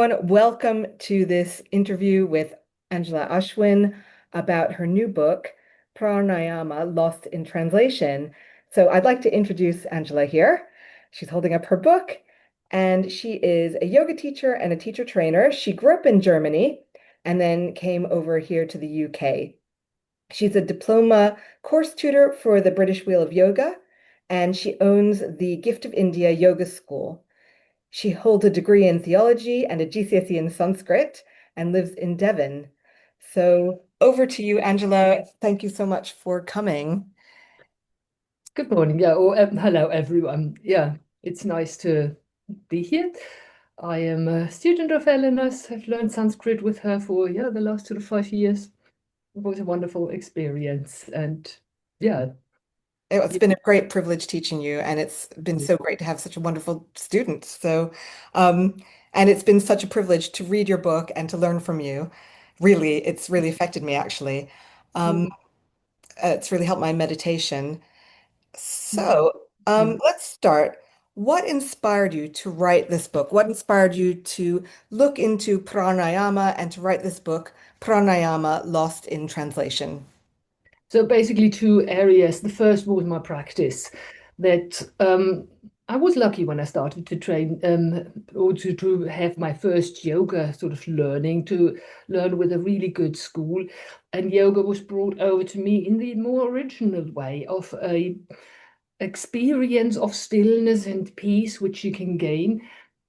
everyone. Welcome to this interview with Angela Ashwin about her new book, Pranayama, Lost in Translation. So I'd like to introduce Angela here. She's holding up her book, and she is a yoga teacher and a teacher trainer. She grew up in Germany and then came over here to the UK. She's a diploma course tutor for the British Wheel of Yoga, and she owns the Gift of India Yoga School. She holds a degree in theology and a GCSE in Sanskrit and lives in Devon. So over to you, Angela. Thank you so much for coming. Good morning. Yeah, or hello everyone. Yeah, it's nice to be here. I am a student of Elena's. I've learned Sanskrit with her for the last sort of 5 years. It was a wonderful experience, and yeah, It's yeah, been a great privilege teaching you, and it's been so great to have such a wonderful student. Um, and it's been such a privilege to read your book and to learn from you. Really, it's really affected me, actually. Um, mm, it's really helped my meditation. mm, So, mm. let's start. What inspired you to write this book? What inspired you to look into pranayama and to write this book, Pranayama Lost in Translation? So basically, two areas. The first was my practice. That I was lucky when I started to train or to have my first yoga sort of learning, to learn with a really good school. And yoga was brought over to me in the more original way of a experience of stillness and peace which you can gain.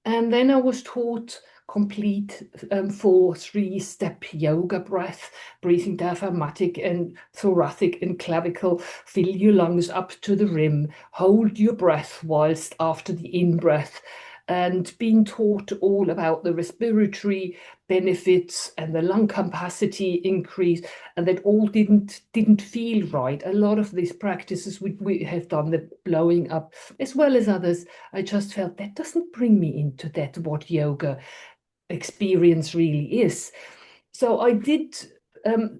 And then I was taught complete 4 3-step yoga breath, breathing diaphragmatic and thoracic and clavicle. Fill your lungs up to the rim. Hold your breath whilst after the in-breath. And being taught all about the respiratory benefits and the lung capacity increase, and that all didn't feel right. A lot of these practices we have done, the blowing up as well as others, I just felt that doesn't bring me into that what yoga experience really is. So I did,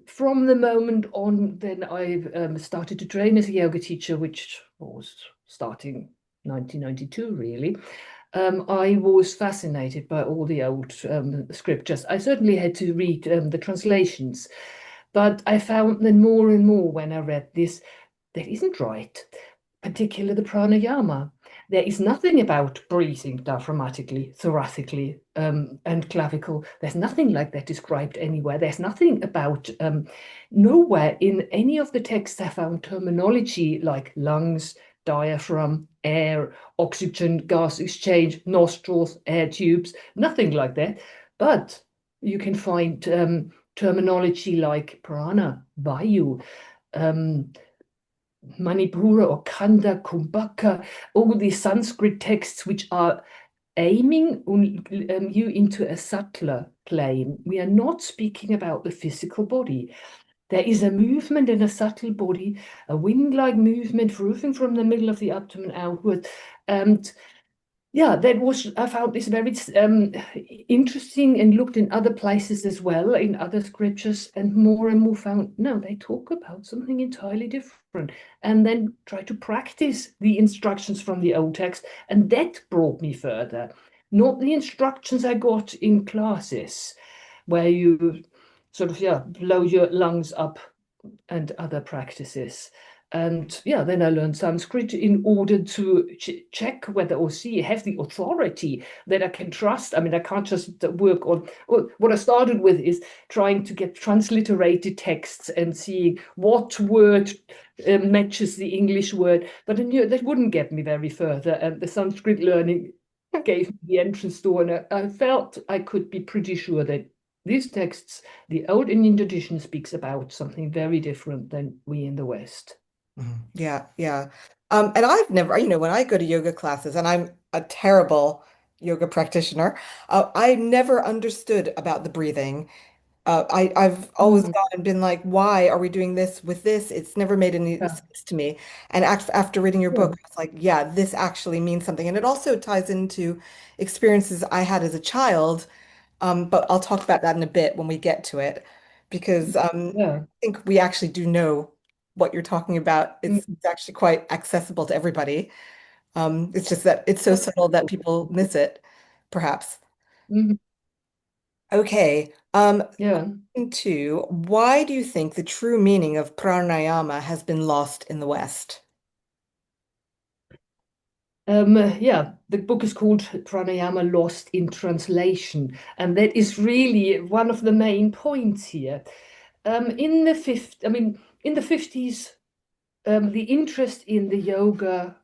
from the moment on, then I started to train as a yoga teacher, which was starting 1992 really. I was fascinated by all the old scriptures. I certainly had to read the translations, but I found that more and more when I read this, that isn't right, particularly the pranayama. There is nothing about breathing diaphragmatically, thoracically, and clavicle. There's nothing like that described anywhere. There's nothing about, nowhere in any of the texts I found terminology like lungs, diaphragm, air, oxygen, gas exchange, nostrils, air tubes, nothing like that. But you can find terminology like prana, vayu, um, Manipura or Kanda, Kumbhaka, all these Sanskrit texts which are aiming you into a subtler plane. We are not speaking about the physical body. There is a movement in a subtle body, a wing-like movement moving from the middle of the abdomen outward. And yeah, that was, I found this very interesting and looked in other places as well, in other scriptures, and more found, no, they talk about something entirely different. And then try to practice the instructions from the old text. And that brought me further. Not the instructions I got in classes, where you sort of, yeah, blow your lungs up and other practices. And yeah, then I learned Sanskrit in order to check whether or see have the authority that I can trust. I mean, I can't just work on. Well, what I started with is trying to get transliterated texts and seeing what word matches the English word. But I knew that wouldn't get me very further. And the Sanskrit learning gave me the entrance door, and I felt I could be pretty sure that these texts, the old Indian tradition speaks about something very different than we in the West. Mhm. Yeah, yeah. And I've never, when I go to yoga classes, and I'm a terrible yoga practitioner, I never understood about the breathing. I've always Mm, gone and been like, why are we doing this with this? It's never made any yeah, sense to me. And after reading your book, yeah. I was like, yeah, this actually means something. And it also ties into experiences I had as a child. But I'll talk about that in a bit when we get to it, because Yeah. I think we actually do know what you're talking about. Mm, It's actually quite accessible to everybody. It's just that it's so that's subtle that cool. people miss it, perhaps. Mhm. Okay. Yeah. Question two, why do you think the true meaning of pranayama has been lost in the West? Yeah, the book is called Pranayama Lost in Translation, and that is really one of the main points here. In the 50s, the interest in the yoga,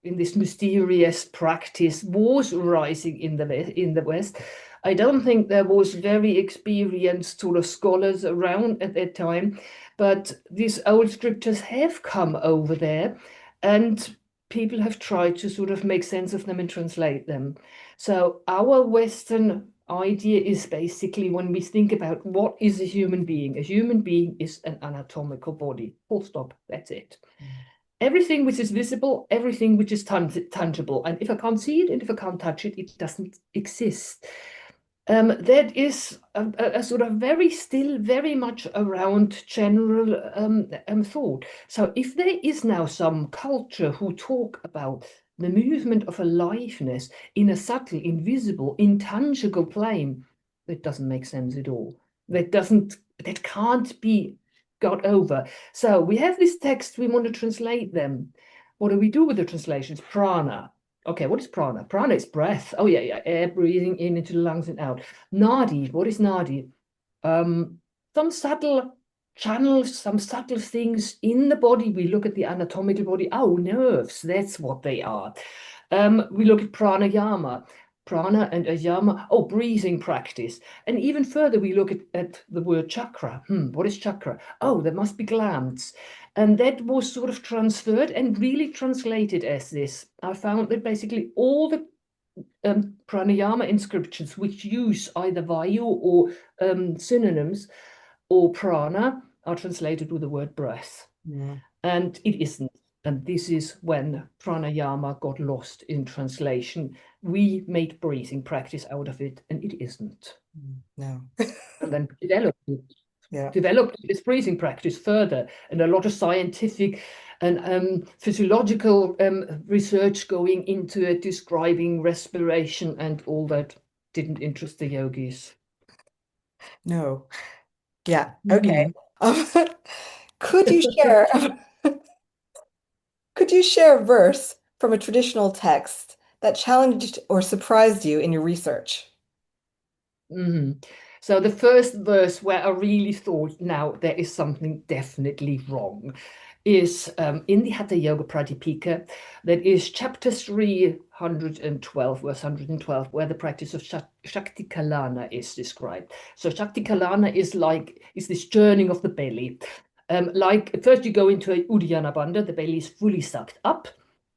in this mysterious practice, was rising in the West. I don't think there was very experienced sort of scholars around at that time, but these old scriptures have come over there, and people have tried to sort of make sense of them and translate them. So our Western idea is basically when we think about what is a human being is an anatomical body. Full stop. That's it. Everything which is visible, everything which is tangible. And if I can't see it and if I can't touch it, it doesn't exist. That is a sort of very much around general thought. So if there is now some culture who talk about the movement of aliveness in a subtle, invisible, intangible plane, that doesn't make sense at all. That can't be got over. So we have this text, we want to translate them. What do we do with the translations? Prana. Okay, what is prana? Prana is breath. Oh, yeah, air breathing in into the lungs and out. Nadi, what is nadi? Um, some subtle channels, some subtle things in the body. We look at the anatomical body. Oh, nerves, that's what they are. We look at pranayama. Prana and ayama, oh, breathing practice. And even further, we look at the word chakra. What is chakra? Oh, there must be glands. And that was sort of transferred and really translated as this. I found that basically all the pranayama inscriptions which use either vayu or synonyms or prana are translated with the word breath. Mm. And it isn't. And this is when pranayama got lost in translation. We made breathing practice out of it, and it isn't. No. And then developed it Yeah. developed this breathing practice further, and a lot of scientific and physiological research going into it, describing respiration and all that didn't interest the yogis. No. Yeah. Okay. Mhm. Um, could you share could you share a verse from a traditional text that challenged or surprised you in your research? Mhm. So the first verse where I really thought, now there is something definitely wrong, is in the Hatha Yoga Pradipika, that is chapter 312, verse 112, where the practice of Shakti Kalana is described. So Shakti Kalana is this churning of the belly. Like first you go into a Uddiyana Bandha, the belly is fully sucked up,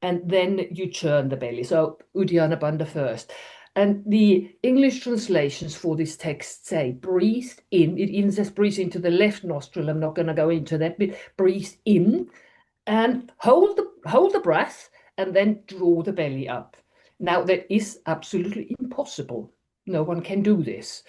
and then you churn the belly. So Uddiyana Bandha first. And the English translations for this text say, breathe in. It even says breathe into the left nostril. I'm not going to go into that bit. Breathe in and hold the breath and then draw the belly up. Now, that is absolutely impossible. No one can do this.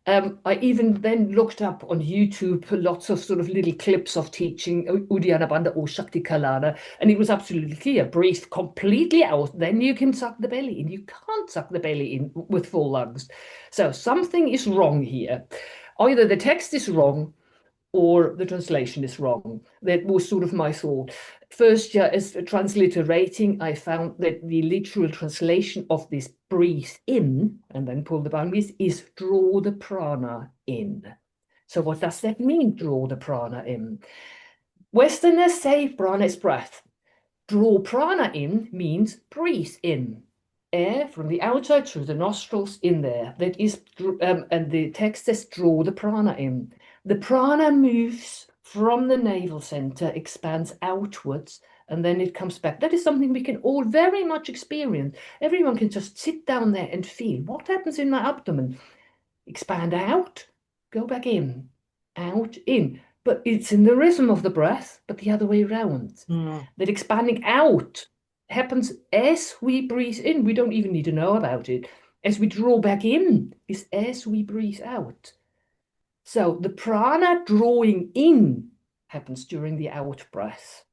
I even then looked up on YouTube lots of sort of little clips of teaching Uddiyana Bandha or Shakti Kalana, and it was absolutely clear. Breathe completely out, then you can suck the belly in. You can't suck the belly in with full lungs. So something is wrong here. Either the text is wrong or the translation is wrong. That was sort of my thought. First, yeah, as transliterating, I found that the literal translation of this breathe in and then pull the boundaries is draw the prana in. So what does that mean, draw the prana in? Westerners say prana is breath. Draw prana in means breathe in. Air from the outside through the nostrils in there. That is, and the text says draw the prana in. The prana moves from the navel center, expands outwards, and then it comes back. That is something we can all very much experience. Everyone can just sit down there and feel what happens in my abdomen. Expand out, go back in, out, in. But it's in the rhythm of the breath, but the other way around. Mm. That expanding out happens as we breathe in. We don't even need to know about it. As we draw back in is as we breathe out. So the prana drawing in happens during the out breath.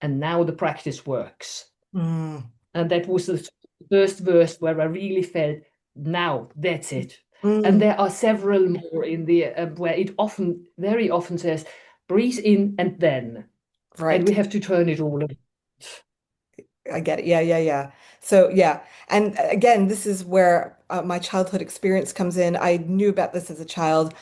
And now the practice works. Mm. And that was the first verse where I really felt, now that's it. And Mm, there are several more in the where it often, very often says, breathe in and then, and right. we have to turn it all. I get it. Yeah, yeah, yeah. So, yeah. And again, this is where my childhood experience comes in. I knew about this as a child.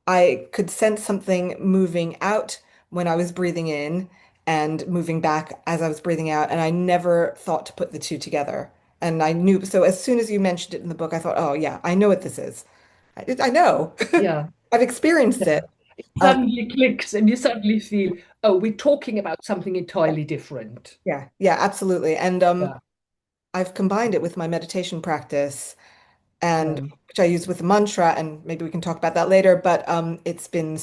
I could sense something moving out when I was breathing in and moving back as I was breathing out. And I never thought to put the two together. And I knew, so as soon as you mentioned it in the book, I thought, oh, yeah, I know what this is. I know. Yeah, I've experienced yeah. it. It Um, suddenly clicks, and you suddenly feel, oh, we're talking about something entirely different. yeah, yeah, absolutely. And Yeah, I've combined it with my meditation practice and yeah. which I use with the mantra, and maybe we can talk about that later, but it's been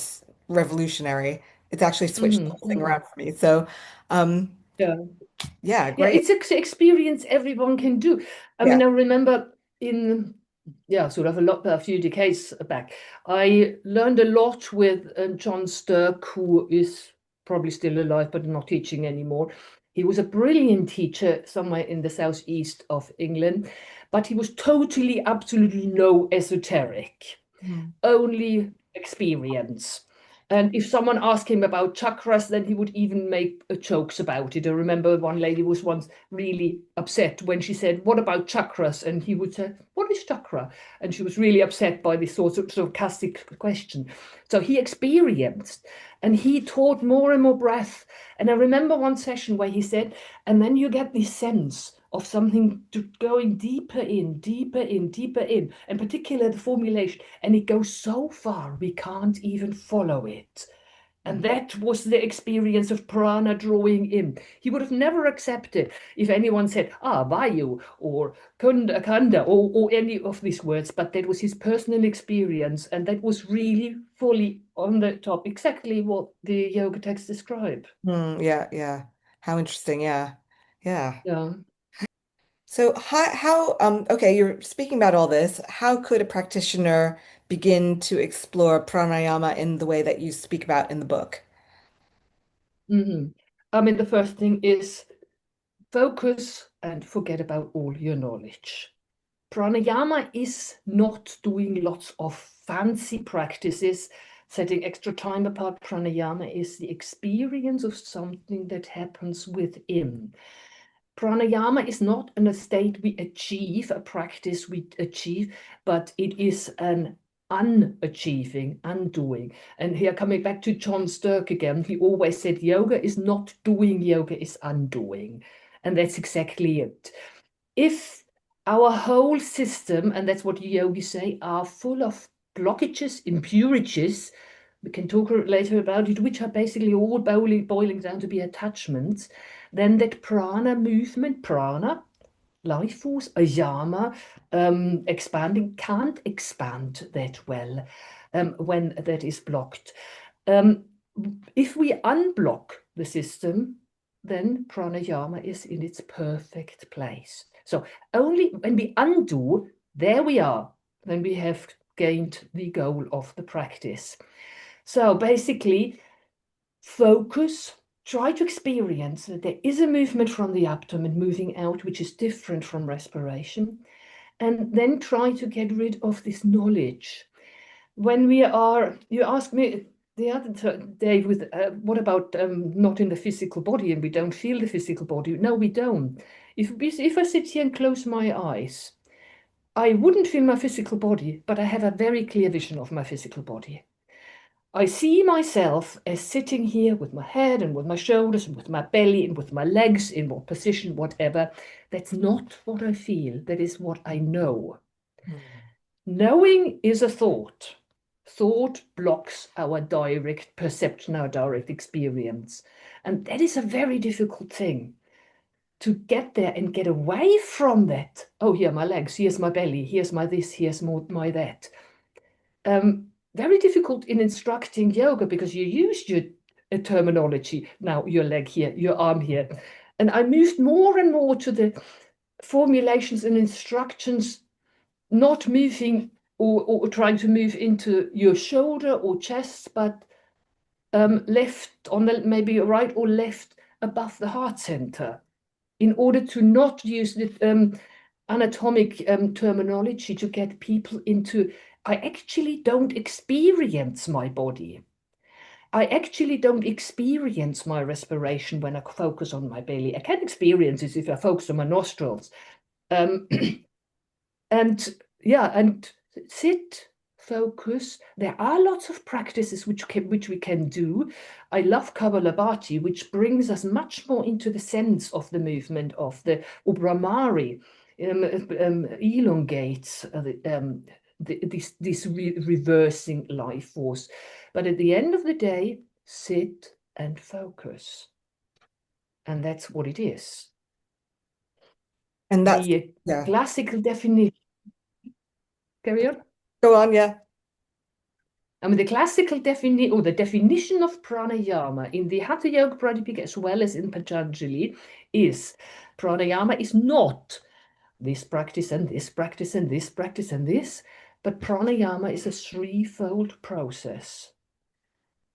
revolutionary. It's actually switched the Hmm. whole thing Hmm. around for me. So, um, Yeah. yeah, Yeah, great. it's an experience everyone can do. I Yeah. mean, I remember in, yeah, sort of a few decades back, I learned a lot with John Stirk, who is probably still alive but not teaching anymore. He was a brilliant teacher somewhere in the southeast of England, but he was totally, absolutely no esoteric, Mm. only experience. And if someone asked him about chakras, then he would even make jokes about it. I remember one lady was once really upset when she said, "What about chakras?" And he would say, "What is chakra?" And she was really upset by this sort of sarcastic question. So he experienced and he taught more and more breath. And I remember one session where he said, and then you get this sense of something going deeper in, deeper in, deeper in, and particularly the formulation, and it goes so far we can't even follow it. And Mm. that was the experience of prana drawing in. He would have never accepted if anyone said, ah, vayu, or kunda, kanda, or any of these words, but that was his personal experience. And that was really fully on the top, exactly what the yoga texts describe. Mm, yeah, yeah. How interesting. Yeah. Yeah. Yeah. So okay, you're speaking about all this. How could a practitioner begin to explore pranayama in the way that you speak about in the book? Mhm. I mean, the first thing is focus and forget about all your knowledge. Pranayama is not doing lots of fancy practices. Setting extra time apart, pranayama is the experience of something that happens within. Pranayama is not an state we achieve, a practice we achieve, but it is an unachieving, undoing. And here, coming back to John Stirk again, he always said yoga is not doing, yoga is undoing. And that's exactly it. If our whole system, and that's what yogis say, are full of blockages, impurities, we can talk later about it, which are basically all boiling down to be attachments, then that prana movement, prana, life force, ayama, expanding, can't expand that well when that is blocked. Um, if we unblock the system, then pranayama is in its perfect place. So only when we undo, there we are, then we have gained the goal of the practice. So basically, focus, try to experience that there is a movement from the abdomen moving out, which is different from respiration, and then try to get rid of this knowledge. When we are, you asked me the other day with, what about not in the physical body and we don't feel the physical body? No, we don't. If I sit here and close my eyes, I wouldn't feel my physical body, but I have a very clear vision of my physical body. I see myself as sitting here with my head and with my shoulders and with my belly and with my legs in what position, whatever. That's not what I feel. That is what I know. Mm. Knowing is a thought. Thought blocks our direct perception, our direct experience. And that is a very difficult thing to get there and get away from that. Oh, here are my legs, here's my belly, here's my this, here's my that. Very difficult in instructing yoga because you use your terminology. Now, your leg here, your arm here. And I moved more and more to the formulations and instructions, not moving or trying to move into your shoulder or chest, but left on the maybe right or left above the heart center in order to not use the anatomic terminology to get people into I actually don't experience my body. I actually don't experience my respiration when I focus on my belly. I can experience it if I focus on my nostrils. Um, and yeah, and sit, focus. There are lots of practices which we can do. I love Kapalabhati, which brings us much more into the sense of the movement of the Ubramari, elongates this reversing life force. But at the end of the day, sit and focus. And that's what it is. And that's, The yeah. classical definition, carry on. Go on, yeah. I mean, the classical definition, or the definition of pranayama in the Hatha Yoga Pradipika as well as in Patanjali is pranayama is not this practice and this practice and this practice and this, but pranayama is a threefold process.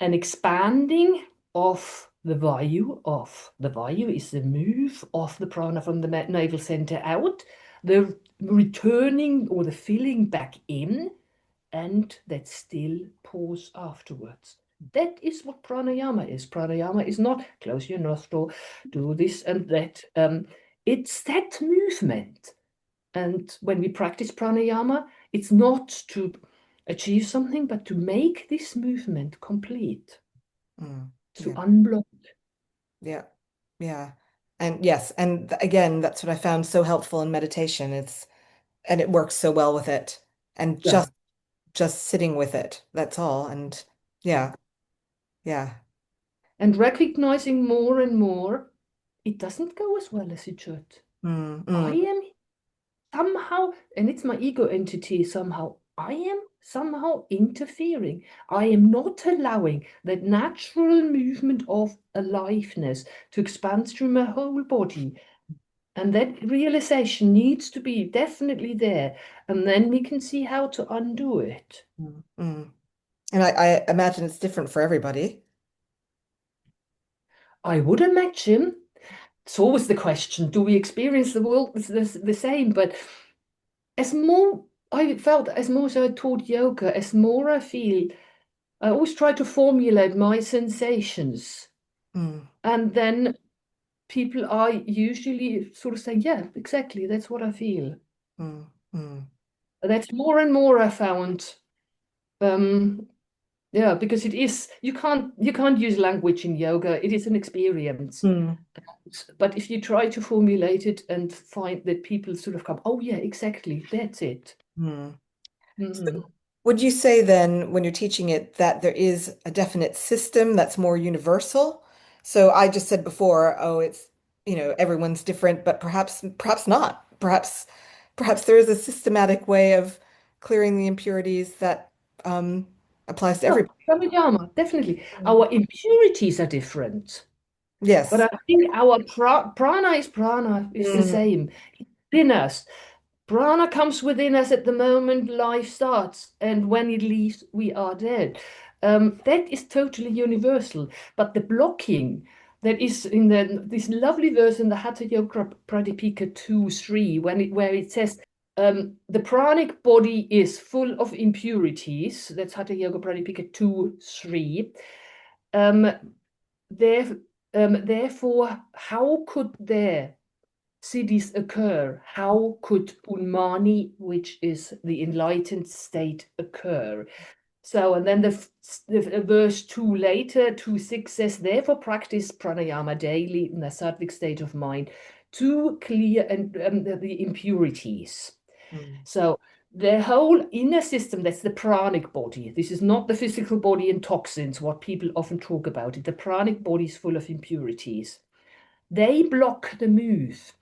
An expanding of the vayu of the vayu is the move of the prana from the navel center out, the returning or the filling back in, and that still pause afterwards. That is what pranayama is. Pranayama is not close your nostril, do this and that. It's that movement. And when we practice pranayama, it's not to achieve something, but to make this movement complete, to Yeah. unblock. Yeah. Yeah. And yes, and again, that's what I found so helpful in meditation. And it works so well with it. And Yeah. just sitting with it. That's all. And yeah. Yeah. And recognizing more and more, it doesn't go as well as it should. Mm, I mm, am somehow, and it's my ego entity somehow, I am somehow interfering. I am not allowing that natural movement of aliveness to expand through my whole body. And that realization needs to be definitely there. And then we can see how to undo it. mm. And I imagine it's different for everybody. I would imagine it's always the question, do we experience the world the same? But as more I felt, as more as I taught yoga, as more I feel, I always try to formulate my sensations. Mm, And then people are usually sort of saying, yeah, exactly, that's what I feel. mm, mm, That's more and more I found. Um, yeah, because it is, you can't use language in yoga. It is an experience. mm, But if you try to formulate it and find that people sort of come, oh yeah, exactly, that's it. mm. Mhm. So would you say then, when you're teaching it, that there is a definite system that's more universal? So I just said before, oh, it's, everyone's different, but perhaps not. Perhaps there is a systematic way of clearing the impurities that applies to Yeah, everybody. pranayama, definitely. Mm. Our impurities are different, but Yes. I think our prana is the Mm, same. It's within us. Prana comes within us at the moment life starts, and when it leaves, we are dead. That is totally universal. But the blocking that is in this lovely verse in the Hatha Yoga Pradipika 2:3, where it says, the pranic body is full of impurities. That's Hatha Yoga Pradipika 2:3. Um, there, therefore, how could there siddhis occur? How could Unmani, which is the enlightened state, occur? So, and then the verse 2 later, 2:6 says, therefore practice pranayama daily in the sattvic state of mind to clear the impurities. mm, So the whole inner system, that's the pranic body. This is not the physical body and toxins, what people often talk about it. The pranic body is full of impurities. They block the move.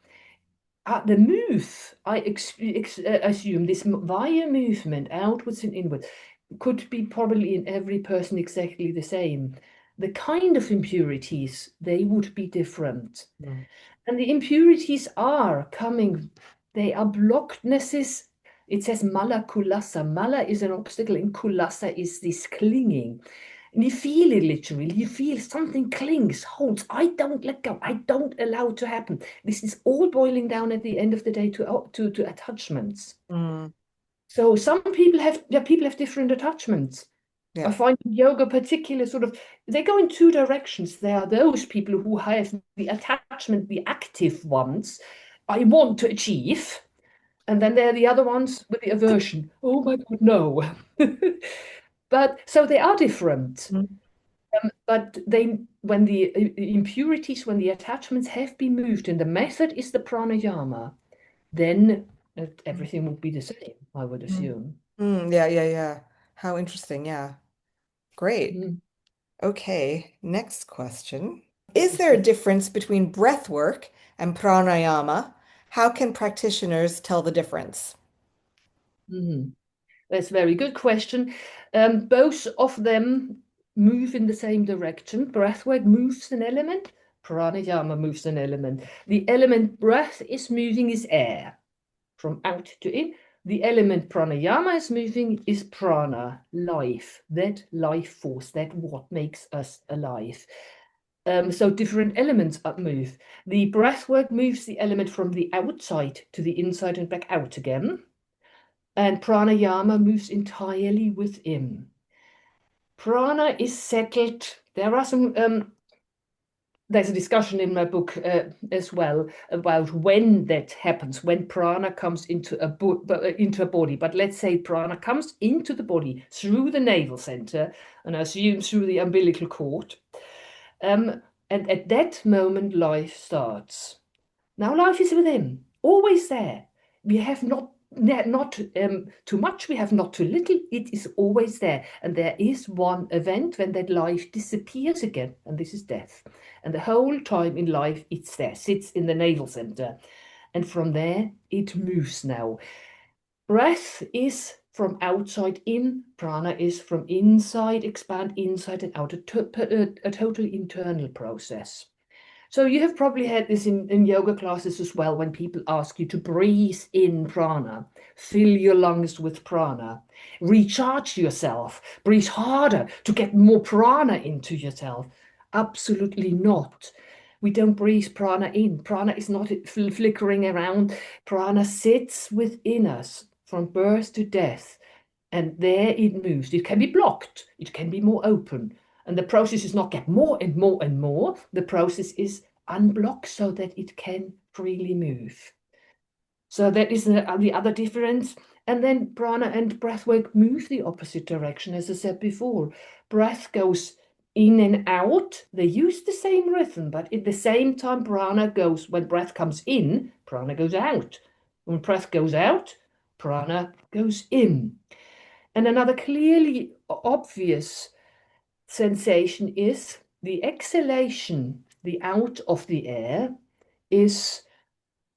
The move, I assume, this via movement, outwards and inwards, could be probably in every person exactly the same. The kind of impurities, they would be different. mm, And the impurities are coming, they are blockednesses. It says mala kulasa. Mala is an obstacle, and kulasa is this clinging. And you feel it literally. You feel something clings, holds. I don't let go. I don't allow it to happen. This is all boiling down at the end of the day to attachments. mm. So some people have, yeah, people have different attachments. I Yeah. find in yoga particular sort of, they go in two directions. There are those people who have the attachment, the active ones, I want to achieve. And then there are the other ones with the aversion. Oh my God, no. But so they are different. Mm. But they, when the impurities, when the attachments have been moved, and the method is the pranayama, then everything will be the same, I would Mm. assume. Yeah, yeah, yeah. How interesting. Yeah. Great. Mm. Okay, next question. Is there a difference between breath work and pranayama? How can practitioners tell the difference? Mhm. That's a very good question. Both of them move in the same direction. Breathwork moves an element, pranayama moves an element. The element breath is moving is air from out to in. The element pranayama is moving is prana, life, that life force, that what makes us alive. So different elements move. The breathwork moves the element from the outside to the inside and back out again. And pranayama moves entirely within. Prana is settled. There are some there's a discussion in my book as well about when that happens, when prana comes into a body. But let's say prana comes into the body through the navel center, and I assume through the umbilical cord. Um, and at that moment, life starts. Now life is within, always there. We have not too much, we have not too little. It is always there. And there is one event when that life disappears again, and this is death. And the whole time in life, it's there, sits in the navel center. And from there, it moves now. Breath is from outside in, prana is from inside, expand inside and out, a total internal process. So you have probably had this in yoga classes as well, when people ask you to breathe in prana, fill your lungs with prana, recharge yourself, breathe harder to get more prana into yourself. Absolutely not. We don't breathe prana in. Prana is not flickering around. Prana sits within us from birth to death, and there it moves. It can be blocked, it can be more open. And the process is not get more and more and more. The process is unblock so that it can freely move. So that is the other difference. And then prana and breathwork move the opposite direction, as I said before. Breath goes in and out. They use the same rhythm, but at the same time, prana goes, when breath comes in, prana goes out. When breath goes out, prana goes in. And another clearly obvious sensation is the exhalation, the out of the air, is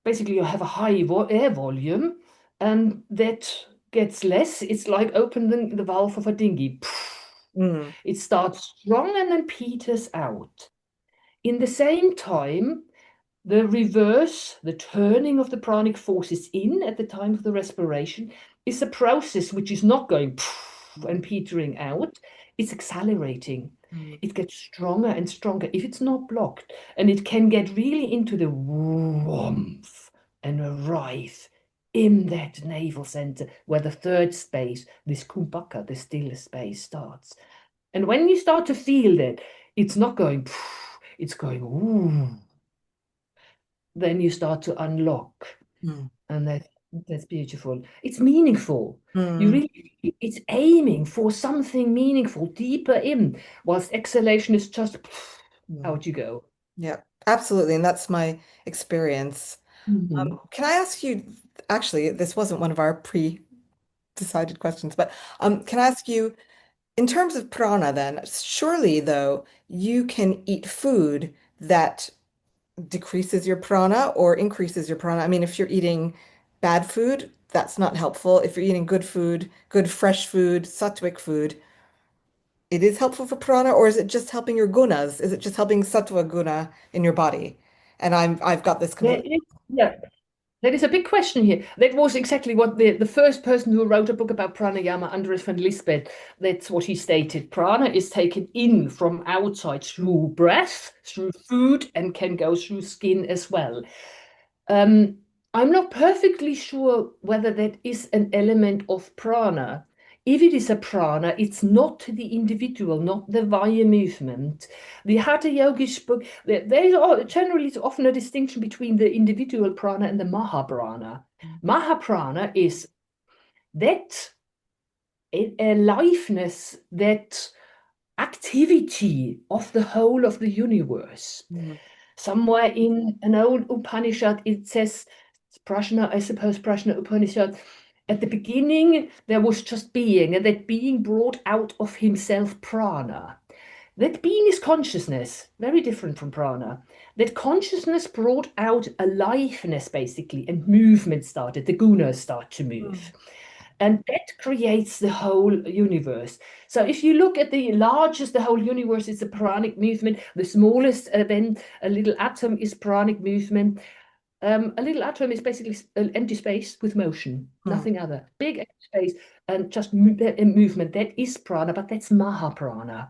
basically you have a high air volume, and that gets less. It's like opening the valve of a dinghy. Mm. It starts strong and then peters out. In the same time, the reverse, the turning of the pranic forces in at the time of the respiration, is a process which is not going and petering out. It's accelerating. Mm. It gets stronger and stronger if it's not blocked. And it can get really into the warmth and arrive in that navel center where the third space, this kumbhaka, the stillest space, starts. And when you start to feel that, it's not going, it's going, ooh, then you start to unlock, Mm. and that's beautiful. It's meaningful. You Mm. really, it's aiming for something meaningful deeper in, whilst exhalation is just Mm. out you go. Yeah, absolutely. And that's my experience. Mhm. Can I ask you, actually, this wasn't one of our pre-decided questions, but can I ask you, in terms of prana, then, surely, though, you can eat food that decreases your prana or increases your prana. I mean, if you're eating bad food, that's not helpful. If you're eating good food, good fresh food, sattvic food, it is helpful for prana, or is it just helping your gunas? Is it just helping sattva guna in your body? And I've got this There completely. is, yeah, there is a big question here. That was exactly what the first person who wrote a book about pranayama, Andres van Lisbeth, that's what he stated. Prana is taken in from outside through breath, through food, and can go through skin as well. Um, I'm not perfectly sure whether that is an element of prana. If it is a prana, it's not the individual, not the vaya movement. The Hatha Yogic book, generally it's often a distinction between the individual prana and the Mahaprana. Mahaprana is that aliveness, that activity of the whole of the universe. Mm, Somewhere in an old Upanishad, it says, Prashna, I suppose, Prashna Upanishad, at the beginning there was just being, and that being brought out of himself prana. That being is consciousness, very different from prana. That consciousness brought out aliveness, basically, and movement started. The gunas start to move. mm, And that creates the whole universe. So if you look at the largest, the whole universe is a pranic movement. The smallest event, a little atom, is pranic movement. A little atom is basically an empty space with motion, mm, nothing other. Big empty space and just movement. That is prana, but that's mahaprana.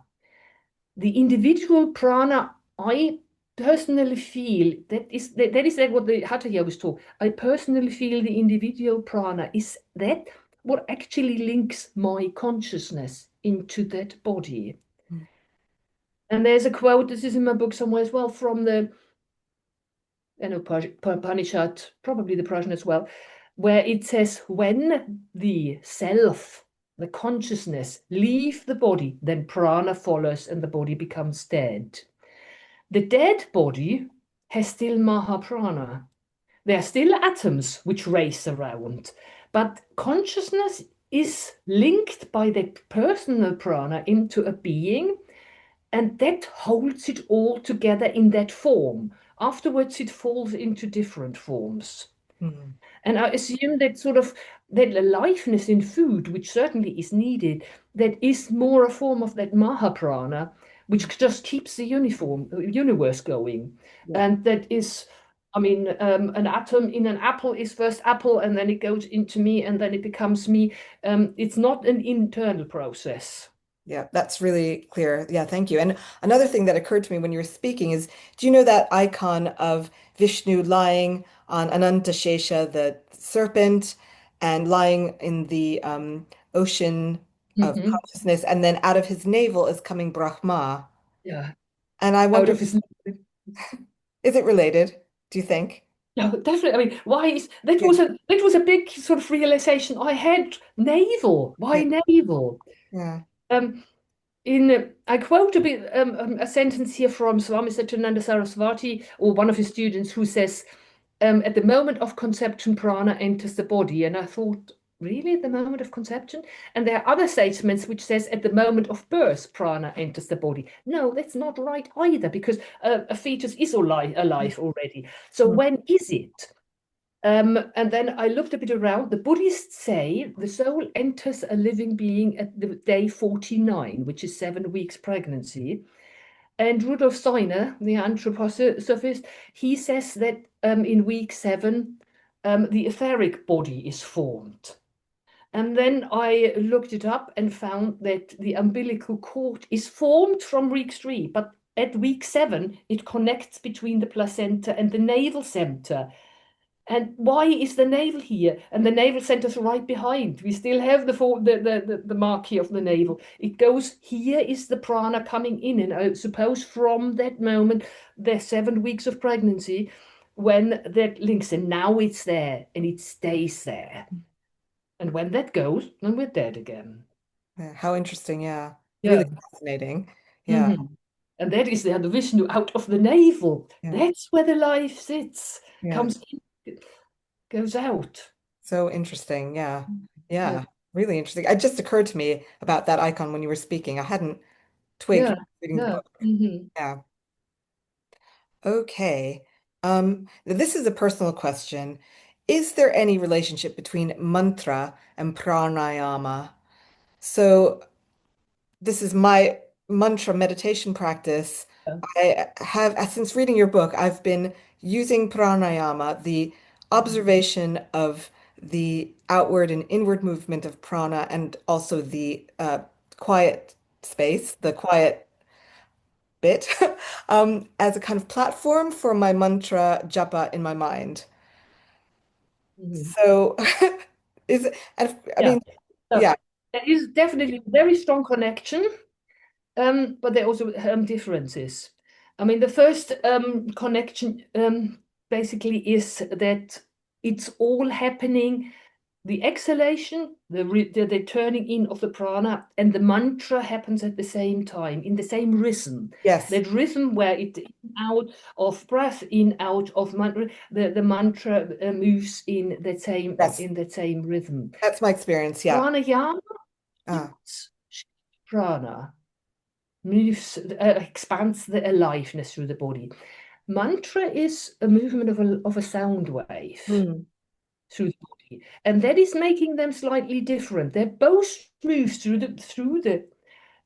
The individual prana, I personally feel that is like what the Hatha Yogas talk. I personally feel the individual prana is that what actually links my consciousness into that body. mm, And there's a quote, this is in my book somewhere as well, from the Upanishad, probably the Persian as well, where it says, when the self, the consciousness, leave the body, then prana follows and the body becomes dead. The dead body has still Mahaprana. There are still atoms which race around, but consciousness is linked by the personal prana into a being, and that holds it all together in that form. Afterwards, it falls into different forms. mm, And I assume that sort of that aliveness in food, which certainly is needed, that is more a form of that Mahaprana, mm. which just keeps the universe going. Yeah. And that is, I mean, an atom in an apple is first apple, and then it goes into me, and then it becomes me. It's not an internal process. Yeah, that's really clear. Yeah, thank you. And another thing that occurred to me when you were speaking is, do you know that icon of Vishnu lying on Anantashesha, the serpent, and lying in the ocean of Mhm. consciousness, and then out of his navel is coming Brahma. Yeah, And I out wonder, of his. is it related, do you think? No, definitely. I mean, why is Yeah, that was a big sort of realization I had. Navel. Why yeah, navel? yeah. Um, in I quote a bit a sentence here from Swami Satyananda Sarasvati, or one of his students, who says, "At the moment of conception, prana enters the body." And I thought, really, at the moment of conception? And there are other statements which says, "At the moment of birth, prana enters the body." No, that's not right either, because a fetus is alive already. So Mm, when is it? And then I looked a bit around. The Buddhists say the soul enters a living being at the day 49, which is 7 weeks pregnancy. And Rudolf Steiner, the anthroposophist, he says that in week 7, the etheric body is formed. And then I looked it up and found that the umbilical cord is formed from week 3, but at week 7, it connects between the placenta and the navel center. And why is the navel here? And the navel center's right behind. We still have the marquee of the navel. It goes, here is the prana coming in. And I suppose from that moment, the 7 weeks of pregnancy, when that links, and now it's there and it stays there. And when that goes, then we're dead again. yeah. How interesting. Yeah. Really Yeah. fascinating. Yeah, Mhm. And that is the Vishnu out of the navel. yeah, That's where the life sits, yeah. comes in, goes out. So interesting. Yeah. Yeah. Yeah. Really interesting. It just occurred to me about that icon when you were speaking. I hadn't twigged Yeah. when reading the Yeah. book. Hmm. Yeah. Okay. This is a personal question. Is there any relationship between mantra and pranayama? So this is my mantra meditation practice. I have, since reading your book, I've been using pranayama, the observation of the outward and inward movement of prana, and also the quiet space, the quiet bit, as a kind of platform for my mantra japa in my mind. Mhm. So is it, I Yeah. mean, So yeah, there is definitely a very strong connection, but there are also differences. I mean, the first connection basically is that it's all happening. The exhalation, the turning in of the prana, and the mantra happens at the same time, in the same rhythm. yes, That rhythm where it in out of breath, in out of mantra, the mantra moves yes, in that same rhythm. that's my experience. Yeah. Pranayama Ah, is prana, moves, expands the aliveness through the body. Mantra is a movement of a sound wave hmm, through the body, and that is making them slightly different. They're both moves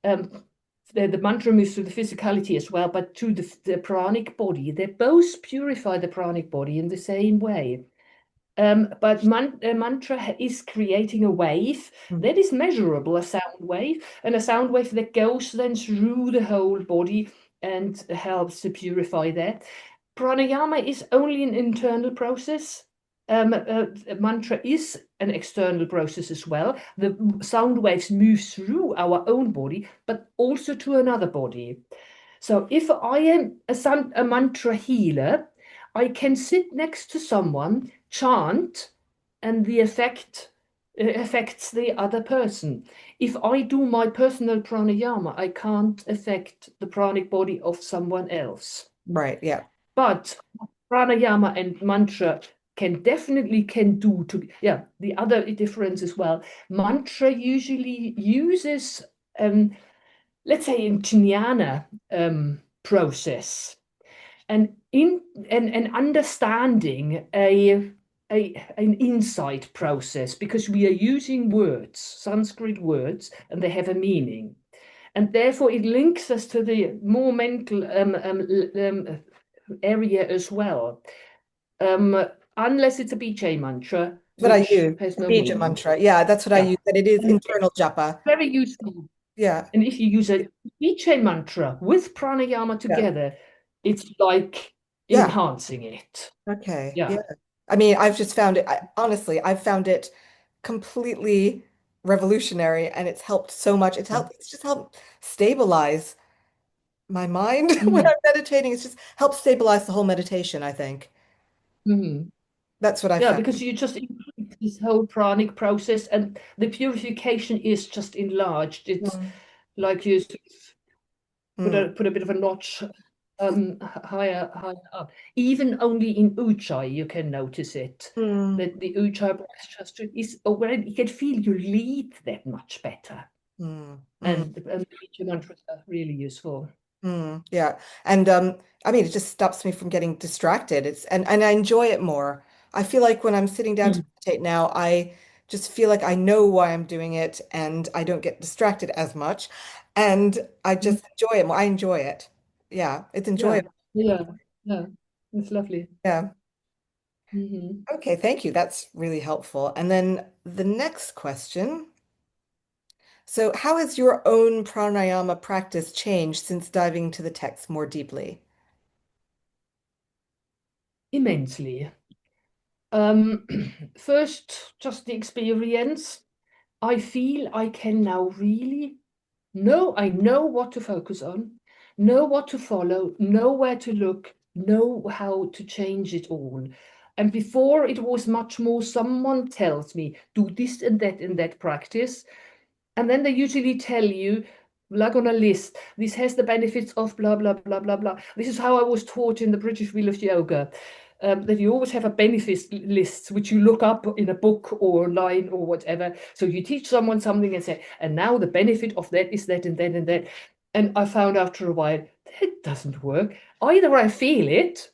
um, the mantra moves through the physicality as well, but through the pranic body. They both purify the pranic body in the same way. But mantra is creating a wave hmm, that is measurable, a sound wave, and a sound wave that goes then through the whole body and helps to purify that. Pranayama is only an internal process. Mantra is an external process as well. The sound waves move through our own body, but also to another body. So if I am a mantra healer, I can sit next to someone, chant, and the effect affects the other person. If I do my personal pranayama, I can't affect the pranic body of someone else. right. Yeah. But pranayama and mantra can do to yeah, the other difference as well. Mantra usually uses let's say in jnana process and in and understanding an insight process because we are using words, Sanskrit words, and they have a meaning. And therefore, it links us to the more mental area as well. Unless it's a Bijay mantra, What I which use, has the no bija meaning. mantra. Yeah, that's what I Yeah. use. That it is And internal japa. very useful. Yeah. And if you use a Vichai mantra with pranayama Yeah. together, it's like Yeah. enhancing it. Okay. Yeah. Yeah. I mean, I've just found it, honestly, I've found it completely revolutionary and it's helped so much. It's just helped stabilize my mind when Mm-hmm. I'm meditating. It's just helped stabilize the whole meditation, I think. Mm-hmm. That's what I Yeah, found. because you just increase this whole pranic process and the purification is just enlarged. It's Mm, like you sort of mm, put a bit of a notch higher up. Even only in Ujjayi you can notice it. mm, That the Ujjayi breath just is already you can feel you lead that much better. mm, mm. And the mantras are really useful. Yeah. And I mean it just stops me from getting distracted. It's and I enjoy it more. I feel like when I'm sitting down to Mm. meditate now, I just feel like I know why I'm doing it and I don't get distracted as much. And I Mm. just enjoy it more. I enjoy it. Yeah, it's Yeah, enjoyable. yeah, yeah. It's lovely. Yeah. Hmm. Okay, thank you. That's really helpful. And then the next question. So, how has your own pranayama practice changed since diving into the text more deeply? Immensely. Um, First, just the experience. I feel I can now really I know what to focus on, know what to follow, know where to look, know how to change it all. And before it was much more someone tells me, do this and that practice. And then they usually tell you, like on a list, this has the benefits of blah, blah, blah, blah, blah. This is how I was taught in the British Wheel of Yoga. That you always have a benefits list which you look up in a book or online or whatever. So you teach someone something and say, and now the benefit of that is that and that and that. And I found after a while that doesn't work. Either I feel it,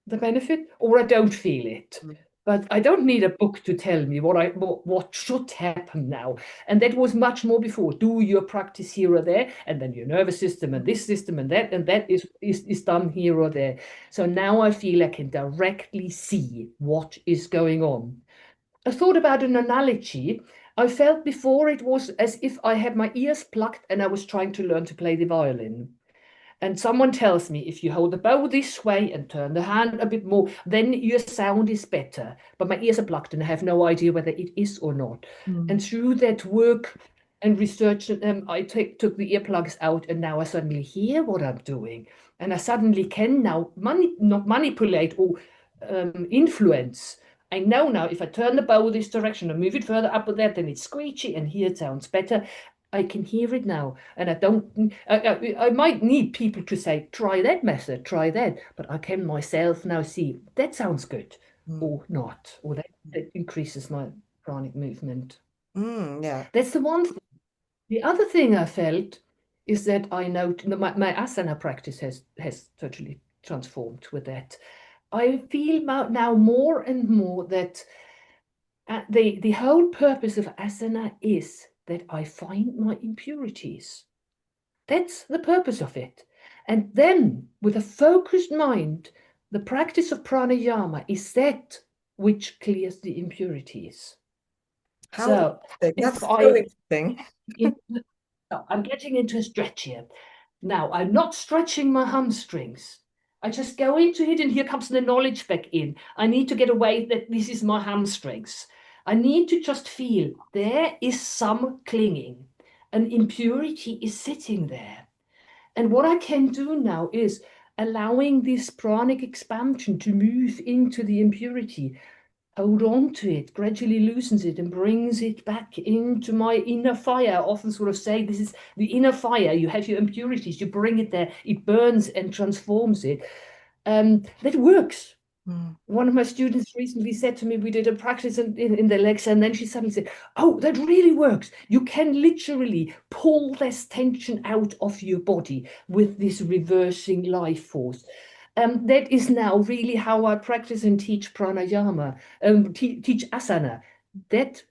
the benefit, or I don't feel it. But I don't need a book to tell me what should happen now. And that was much more before. Do your practice here or there, and then your nervous system and this system and that is done here or there. So now I feel I can directly see what is going on. I thought about an analogy. I felt before it was as if I had my ears plugged and I was trying to learn to play the violin. And someone tells me if you hold the bow this way and turn the hand a bit more, then your sound is better. But my ears are blocked and I have no idea whether it is or not. Mm. And through that work and research, I took the earplugs out and now I suddenly hear what I'm doing. And I suddenly can now not manipulate or influence. I know now if I turn the bow this direction and move it further up with that, then it's screechy and here it sounds better. I can hear it now, and I don't. I might need people to say, "Try that method, try that," but I can myself now see that sounds good, Mm. or not, or that increases my pranic movement. Yeah. That's the one thing. The other thing I felt is that I know my asana practice has totally transformed with that. I feel now more and more that the whole purpose of asana is that I find my impurities. That's the purpose of it. And then, with a focused mind, the practice of pranayama is that which clears the impurities. How So, interesting. if That's so I, interesting. in, so I'm getting into a stretch here. Now, I'm not stretching my hamstrings. I just go into it, and here comes the knowledge back in. I need to get away that this is my hamstrings. I need to just feel there is some clinging. An impurity is sitting there. And what I can do now is allowing this pranic expansion to move into the impurity, hold on to it, gradually loosens it and brings it back into my inner fire. I often sort of say this is the inner fire. You have your impurities, you bring it there, it burns and transforms it. That works. Mm. One of my students recently said to me, we did a practice in the lecture, and then she suddenly said, "Oh, that really works. You can literally pull this tension out of your body with this reversing life force." That is now really how I practice and teach pranayama, teach asana. That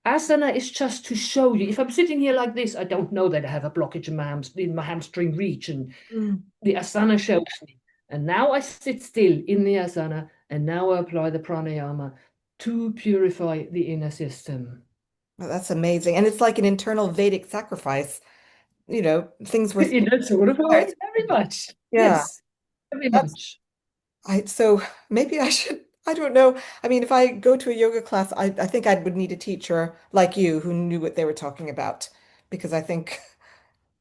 asana is just to show you. If I'm sitting here like this, I don't know that I have a blockage in my hamstring region. Mm. The asana shows me. And now I sit still in the asana, and now I apply the pranayama to purify the inner system. Well, that's amazing. And it's like an internal Vedic sacrifice. Things were In a sort of a way, start. very much. Yeah. Yes, very That's much. so maybe I should, I don't know. I mean, if I go to a yoga class, I think I would need a teacher like you who knew what they were talking about because I think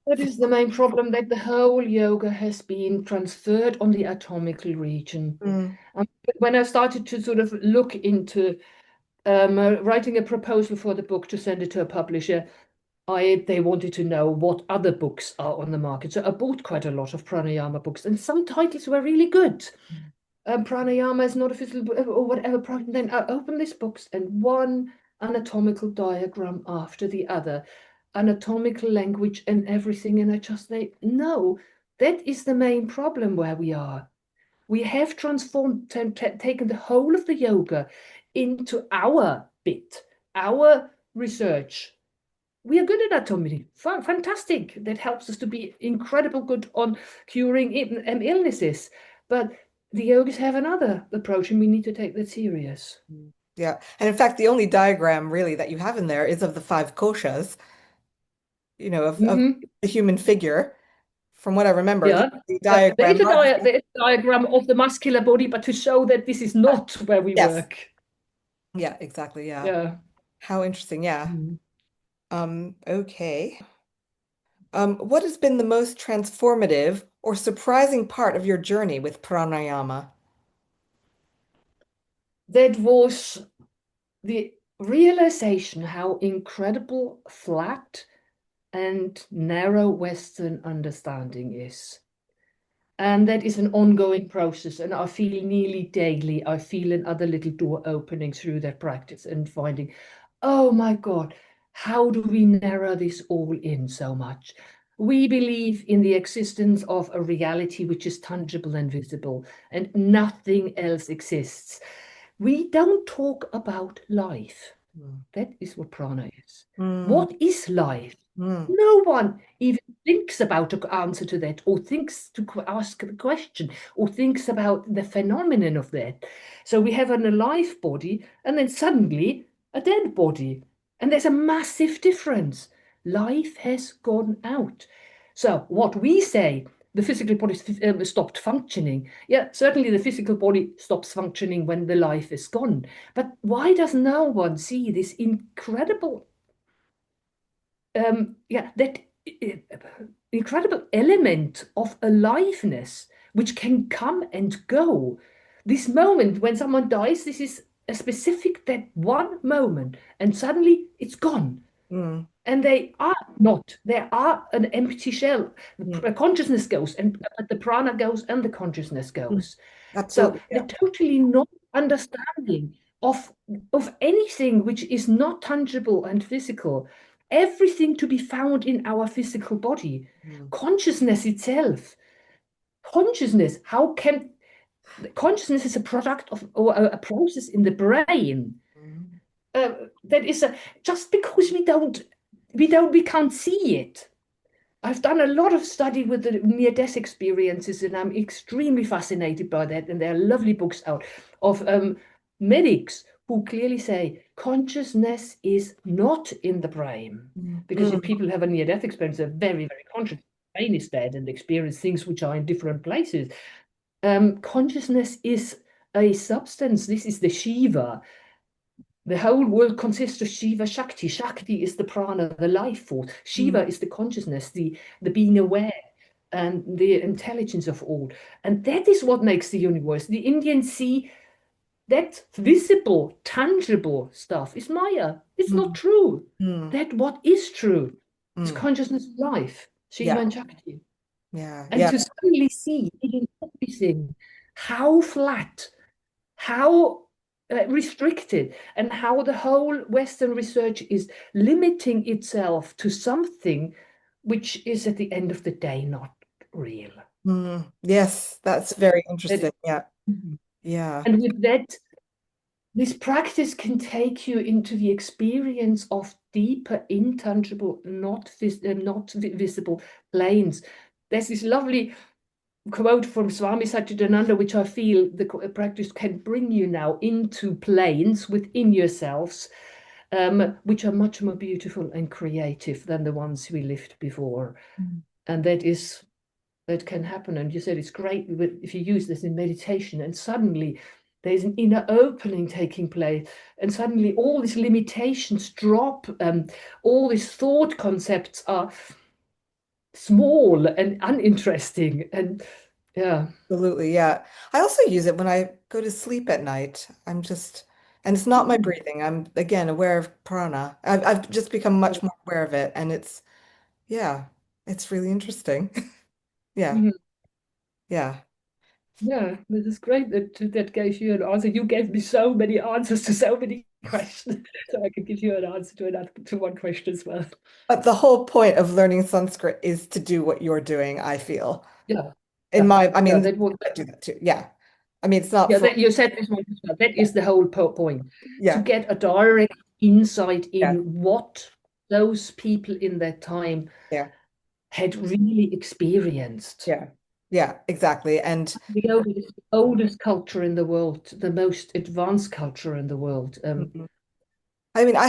That is the main problem, that the whole yoga has been transferred on the atomical region. Mm. But when I started to sort of look into writing a proposal for the book to send it to a publisher, they wanted to know what other books are on the market. So I bought quite a lot of pranayama books, and some titles were really good. Pranayama is not a physical or whatever. And then I opened these books, and one anatomical diagram after the other, anatomical language and everything. And I just say, no, that is the main problem where we are. We have transformed, taken the whole of the yoga into our bit, our research. We are good at anatomy. Fantastic. That helps us to be incredible good on curing illnesses. But the yogis have another approach, and we need to take that serious. Yeah. And in fact, the only diagram really that you have in there is of the five koshas, of Hmm. the human figure. From what I remember, Yeah. the There is diagram largely, there is a diagram of the muscular body, but to show that this is not where we yes. work. Yeah, exactly. Yeah. Yeah. How interesting. Yeah. Mm. Okay. What has been the most transformative or surprising part of your journey with pranayama? That was the realization how incredible flat and narrow Western understanding is. And that is an ongoing process. And I feel nearly daily, I feel another little door opening through that practice and finding, oh my God, how do we narrow this all in so much? We believe in the existence of a reality which is tangible and visible, and nothing else exists. We don't talk about life. Mm. That is what prana is. Mm. What is life? Mm. No one even thinks about an answer to that, or thinks to ask the question, or thinks about the phenomenon of that. So we have an alive body, and then suddenly a dead body. And there's a massive difference. Life has gone out. So what we say, the physical body stopped functioning. Yeah, certainly the physical body stops functioning when the life is gone. But why does no one see this incredible, that incredible element of aliveness which can come and go? This moment when someone dies, this is a specific, that one moment, and suddenly it's gone. Mm, And they are not. They are an empty shell. mm, The consciousness goes, and the prana goes, and the consciousness mm. goes. So Absolutely. the Yeah. totally not understanding of anything which is not tangible and physical, everything to be found in our physical body, Mm, consciousness itself. Consciousness, how can consciousness is a product of or a process in the brain mm, uh, that is a just because we can't see it. I've done a lot of study with the near-death experiences, and I'm extremely fascinated by that. And there are lovely books out of medics who clearly say consciousness is not in the brain. mm, Because if mm, people have a near-death experience, they're very, very conscious. The brain is dead and experience things which are in different places. Consciousness is a substance. This is the Shiva. The whole world consists of Shiva Shakti. Shakti is the prana, the life force. mm, Shiva is the consciousness, the being aware and the intelligence of all. And that is what makes the universe. The Indians see that visible, tangible stuff is Maya. It's not mm, true. mm, That what is true is mm. consciousness of life, Shiva Yeah. and Shakti. Yeah. And Yeah. to suddenly see in everything how flat, how restricted, and how the whole Western research is limiting itself to something which is at the end of the day not real. Mm. Yes, that's very interesting. Yeah. Yeah. And with that, this practice can take you into the experience of deeper, intangible, not visible planes. There's this lovely quote from Swami Satchidananda, which I feel the practice can bring you now into planes within yourselves, which are much more beautiful and creative than the ones we lived before. Mm. And that can happen. And you said it's great if you use this in meditation, and suddenly there's an inner opening taking place, and suddenly all these limitations drop, all these thought concepts are small and uninteresting, and yeah. Absolutely. Yeah. I also use it when I go to sleep at night. And it's not my Mhm. breathing. I'm again aware of prana. I've just become much more aware of it. And yeah, it's really interesting. Yeah. Mhm. Yeah. Yeah, this is great that gave you an answer. You gave me so many answers to so many questions, so I could give you an answer to one question as well. But the whole point of learning Sanskrit is to do what you're doing, I feel. Yeah, In yeah, my, I yeah. mean, That was I do that too. Yeah. I mean, it's not yeah. for, That you said this one as well. That is the whole point, to yeah. get a direct insight Yeah. in what those people in that time Yeah. had really experienced. Yeah. Yeah, exactly. And The oldest culture in the world, the most advanced culture in the world. mhm. I mean, And I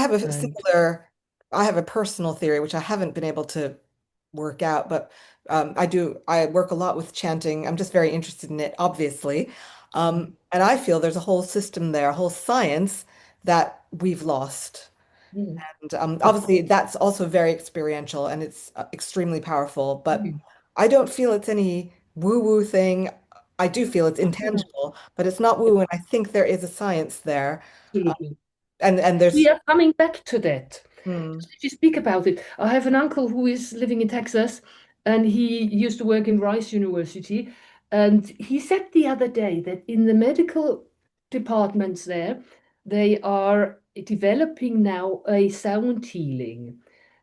have a personal theory, which I haven't been able to work out, but I work a lot with chanting. I'm just very interested in it, obviously. And I feel there's a whole system there, a whole science that we've lost. mm, And yeah. obviously, that's also very experiential and it's extremely powerful, but Mm, I don't feel it's any woo-woo thing. I do feel it's yeah, intangible, but it's not woo, and I think there is a science there. Um, absolutely. and We there's are coming back to that. hmm, Just if you speak about it, I have an uncle who is living in Texas, and he used to work in Rice University. And he said the other day that in the medical departments there, they are developing now a sound healing.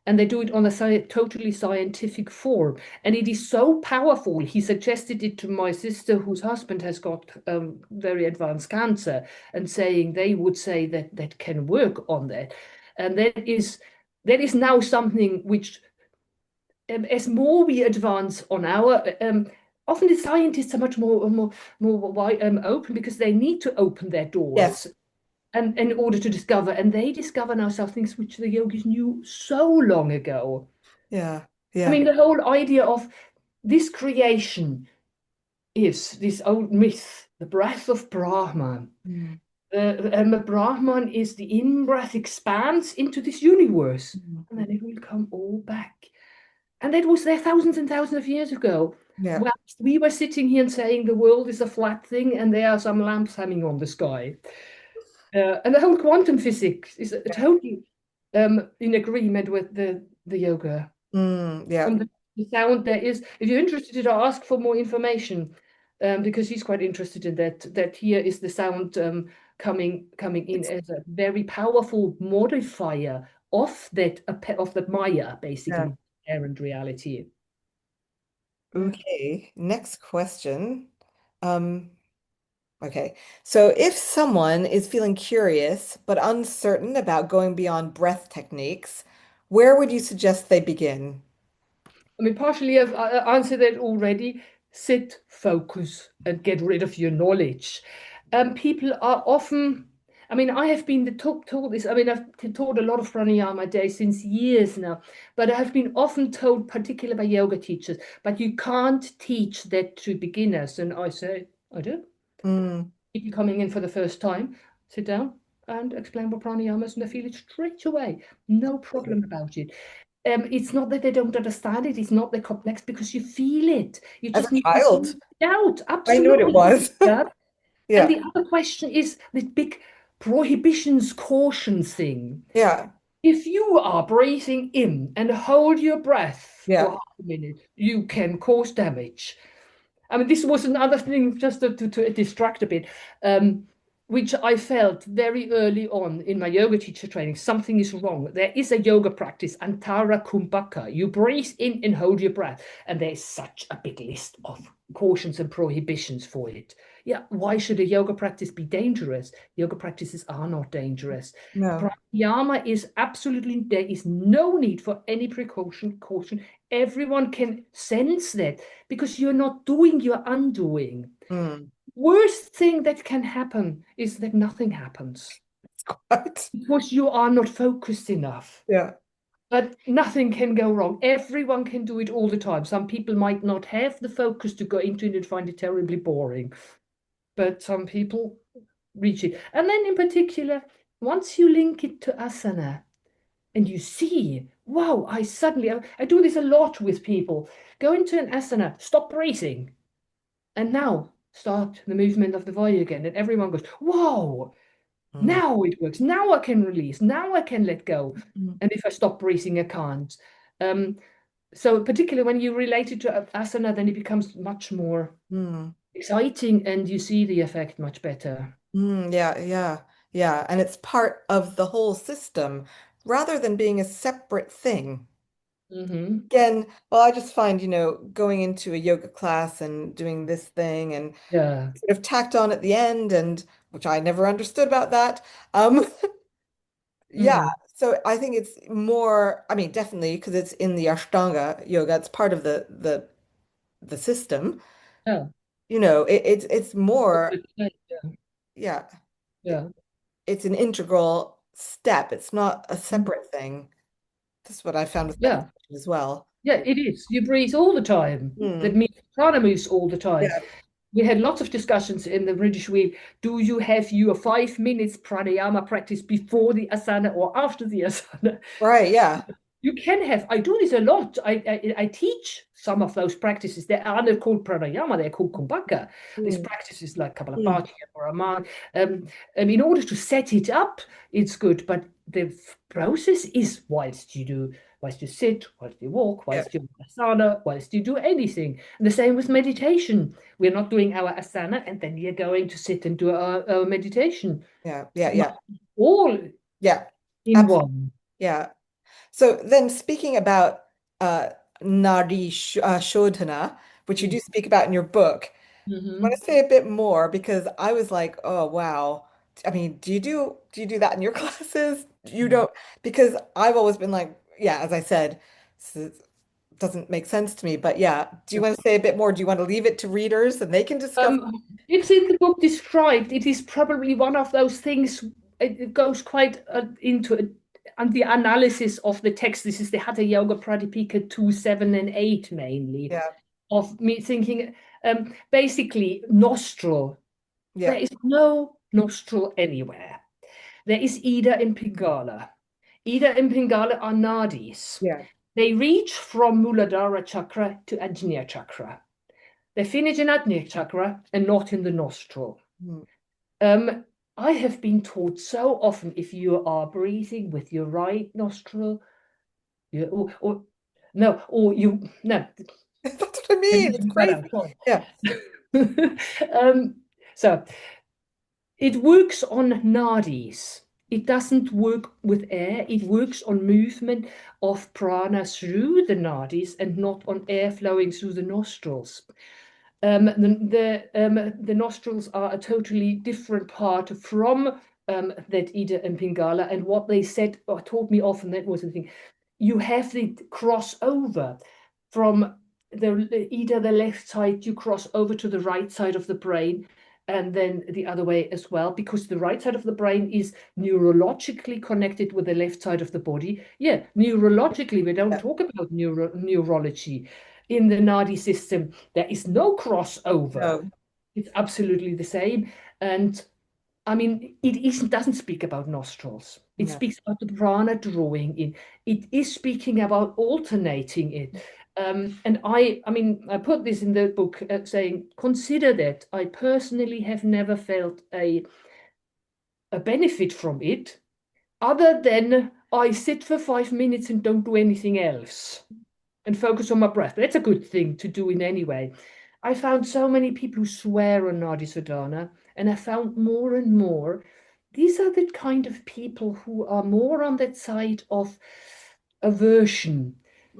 And they do it on a totally scientific form. And it is so powerful. He suggested it to my sister, whose husband has got very advanced cancer, and saying they would say that that can work on that. And that is now something which, as more we advance on our, often the scientists are much more wide, open, because they need to open their yes, doors and in order to discover, and they discover now some things which the yogis knew so long ago. yeah, I yeah, mean, the whole idea of this creation is this old myth, the breath of Brahman. Mm. The Brahman is the in-breath expands into this universe, Mm. and then it will come all back. And that was there thousands and thousands of years ago. Yeah, While we were sitting here and saying the world is a flat thing, and there are some lamps hanging on the sky. And the whole quantum physics is totally in agreement with the yoga. yeah, The sound there is, if you're interested, I'll ask for more information because he's quite interested in that. That here is the sound coming in it's as a very powerful modifier of that Maya, yeah. basically, inherent reality. Yeah. Okay. Next question. Um, okay. So if someone is feeling curious but uncertain about going beyond breath techniques, where would you suggest they begin? I mean, partially I've answered that already. Sit, focus, and get rid of your knowledge. People are often, I mean, I have been taught this. I mean, I've taught a lot of pranayama days since years now, but I have been often told, particularly by yoga teachers, but you can't teach that to beginners. And I say, I do. Mm, If you're coming in for the first time, sit down and explain what pranayama is, and they feel it straight away. No problem about it. It's not that they don't understand it, it's not that complex because you feel it. You as a just need to child, feel it out. I knew what it Absolutely. was. Yeah. And Yeah. the other question is the big prohibitions caution thing. Yeah. If you are breathing in and hold your breath for Yeah. half a minute, you can cause damage. I mean, this was another thing just to distract a bit, which I felt very early on in my yoga teacher training. Something is wrong. There is a yoga practice, Antara Kumbhaka. You breathe in and hold your breath. And there is such a big list of cautions and prohibitions for it. Yeah, why should a yoga practice be dangerous? Yoga practices are not dangerous. No. Pranayama is absolutely, there is no need for any caution. Everyone can sense that because you're not doing, you're undoing. Mm. Worst thing that can happen is that nothing happens What? because you are not focused enough. Yeah. But nothing can go wrong. Everyone can do it all the time. Some people might not have the focus to go into it and find it terribly boring, but some people reach it. And then, in particular, once you link it to asana, and you see, wow, I do this a lot with people. Go into an asana, stop breathing, and now start the movement of the body again. And everyone goes, whoa, Mm. now it works. Now I can release. Now I can let go. Mm. And if I stop breathing, I can't. Um, so particularly when you relate it to asana, then it becomes much more Mm. exciting and you see the effect much better. Mm. Yeah. Yeah. Yeah. And it's part of the whole system rather than being a separate thing. Hmm. Again, well, I just find, going into a yoga class and doing this thing and Yeah. sort of tacked on at the end, and which I never understood about that. Yeah, Hmm. so I think it's more, I mean, definitely because it's in the Ashtanga yoga, it's part of the system. Yeah. It's more, yeah, it, Yeah. it's an integral step. It's not a Yeah. separate thing. That's what I found with Yeah. meditation as well. Yeah, it is. You breathe all the time. That Hmm. means prana moves all the time. Yeah, We had lots of discussions in the British Week. Do you have your 5 minutes pranayama practice before the asana or after the asana? right, yeah. You can have, I do this a lot. I teach some of those practices. They are not called pranayama, they're called kumbhaka. These Hmm. practices like Hmm. Kapalabhati or Raman. In order to set it up, it's good, but the process is whilst you sit, whilst you walk, Yeah, whilst you asana, whilst you do anything. And the same with meditation. We're not doing our asana and then you're going to sit and do our meditation. yeah, yeah, Not yeah, all yeah. in Absolutely. one. Yeah. So then speaking about uh, Shodhana, which you do speak about in your book, I want Mm-hmm. to say a bit more because I was like, oh wow. I mean, do you do that in your classes? You don't, because I've always been like, yeah, as I said, it doesn't make sense to me. But yeah, do you want to say a bit more? Do you want to leave it to readers and they can discover? It's in the book described. It is probably one of those things. It goes quite into it, and the analysis of the text. This is the Hatha Yoga Pradipika 2, 7, and 8 mainly. Yeah. of me thinking, basically, nostril. There Yeah. is no nostril anywhere. There is Ida and Pingala. Ida and Pingala are nadis. Yeah. They reach from Muladhara chakra to Ajna chakra. They finish in Ajna chakra and not in the nostril. Mm. Um, I have been taught so often, if you are breathing with your right nostril, or no, or you no, That's what I I mean. need to It's use that crazy. out. Sorry. Yeah. So it works on nadis. It doesn't work with air. It works on movement of prana through the nadis and not on air flowing through the nostrils. The nostrils are a totally different part from that Ida and Pingala. And what they said or taught me often, that was the thing. You have the crossover from either the left side, you cross over to the right side of the brain, and then the other way as well, because the right side of the brain is neurologically connected with the left side of the body. Yeah, neurologically, we don't Yeah. talk about neurology. In the Nadi system, there is no crossover. No. It's absolutely the same. And I mean, doesn't speak about nostrils. It No. speaks about the prana drawing in. It is speaking about alternating it. And I mean, I put this in the book saying, consider that I personally have never felt a benefit from it, other than I sit for 5 minutes and don't do anything else and focus on my breath. That's a good thing to do in any way. I found so many people who swear on Nadi Sodhana, and I found more and more these are the kind of people who are more on that side of aversion,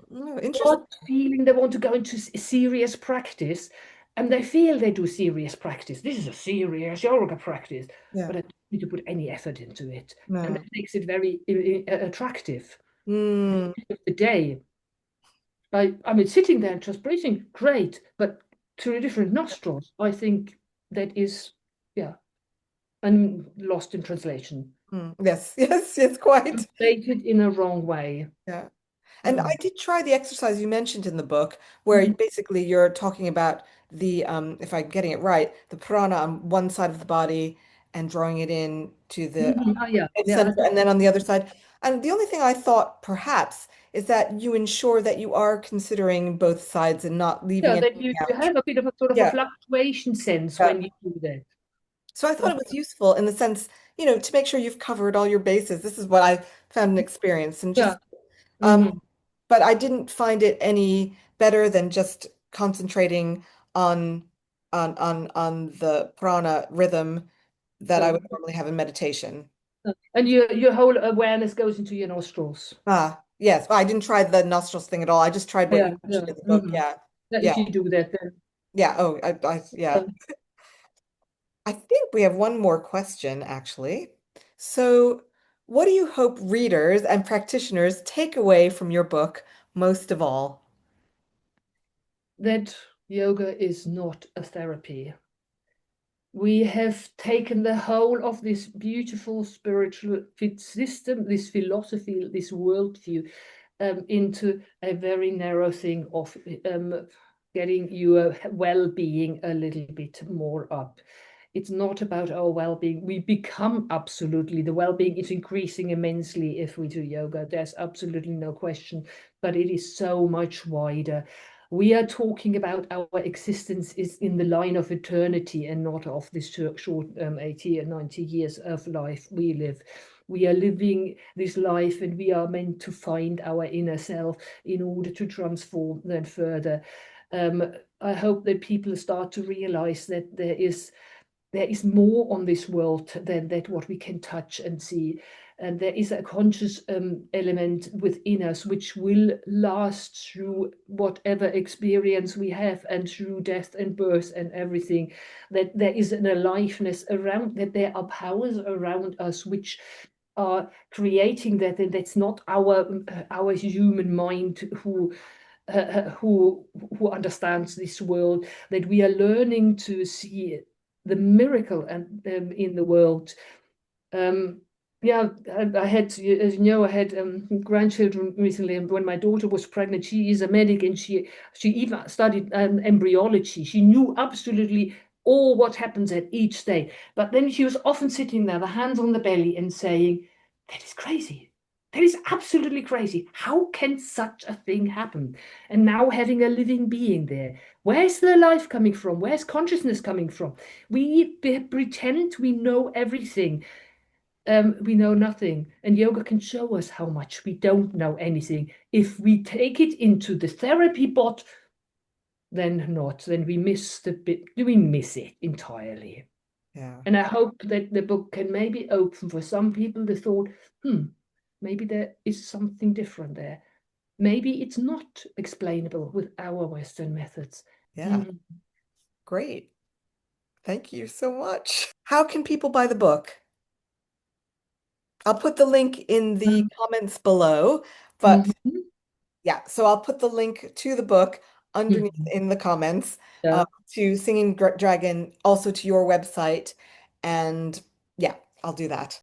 No. Interesting. not feeling they want to go into serious practice, and they feel they do serious practice. This is a serious yoga practice, Yeah. but I don't need to put any effort into it, and No. that makes it very attractive. At the Mm. end of the day, I mean, sitting there and just breathing, great, but through different nostrils, I think that is, yeah, I'm lost in translation. Mm. Yes. Yes. Yes. Quite. Translated in a wrong way. Yeah. And I Mm. did try the exercise you mentioned in the book, where Mhm. basically you're talking about the, if I'm getting it right, the prana on one side of the body and drawing it in to the Mhm. Ah, yeah, yeah, center, and then on the other side. And the only thing I thought perhaps is that you ensure that you are considering both sides and not leaving yeah. That anything you out. have a bit of a sort of a Yeah. fluctuation sense Yeah. when you do that. So I thought it was Okay. useful in the sense, to make sure you've covered all your bases. This is what I found an experience and Yeah. just um, Hmm. but I didn't find it any better than just concentrating on on the prana rhythm that I So, would normally have in meditation. and your whole awareness goes into your nostrils. Ah, yes. Well, I didn't try the nostrils thing at all. I just tried what you Yeah, mentioned yeah. in the book. Hmm. Yeah. Yeah. If you do that, then. Yeah. Oh, yeah. um, I think we have one more question, actually. So, what do you hope readers and practitioners take away from your book most of all? that yoga is not a therapy. We have taken the whole of this beautiful spiritual system, this philosophy, this worldview, into a very narrow thing of getting your well-being a little bit more up. It's not about our well-being. We become absolutely, the well-being is increasing immensely if we do yoga. There's absolutely no question, but it is so much wider. We are talking about our existence is in the line of eternity and not of this short 80 and 90 years of life we live. We are living this life and we are meant to find our inner self in order to transform then further. I hope that people start to realize that there is more on this world than that what we can touch and see. And there is a conscious element within us which will last through whatever experience we have and through death and birth and everything. That there is an aliveness around, that there are powers around us which are creating that, and that's not our human mind who understands this world, that we are learning to see the miracle and in the world. Um, Yeah, I had, as you know, I had grandchildren recently, and when my daughter was pregnant, she is a medic, and she even studied embryology. She knew absolutely all what happens at each stage. But then she was often sitting there, the hands on the belly, and saying, "That is crazy. That is absolutely crazy. How can such a thing happen?" And now having a living being there, where's the life coming from? Where's consciousness coming from? We pretend we know everything. We know nothing. And yoga can show us how much we don't know anything. If we take it into the therapy bot, then not. Then we miss the bit, we miss it entirely. Yeah. And I hope that the book can maybe open for some people the thought, hmm, maybe there is something different there. Maybe it's not explainable with our Western methods. Yeah. Hmm. Great. Thank you so much. How can people buy the book? I'll put the link in the comments below, but Mhm. yeah, so I'll put the link to the book underneath Mhm. in the comments, Yeah. to Singing Dragon, also to your website. And yeah, I'll do that.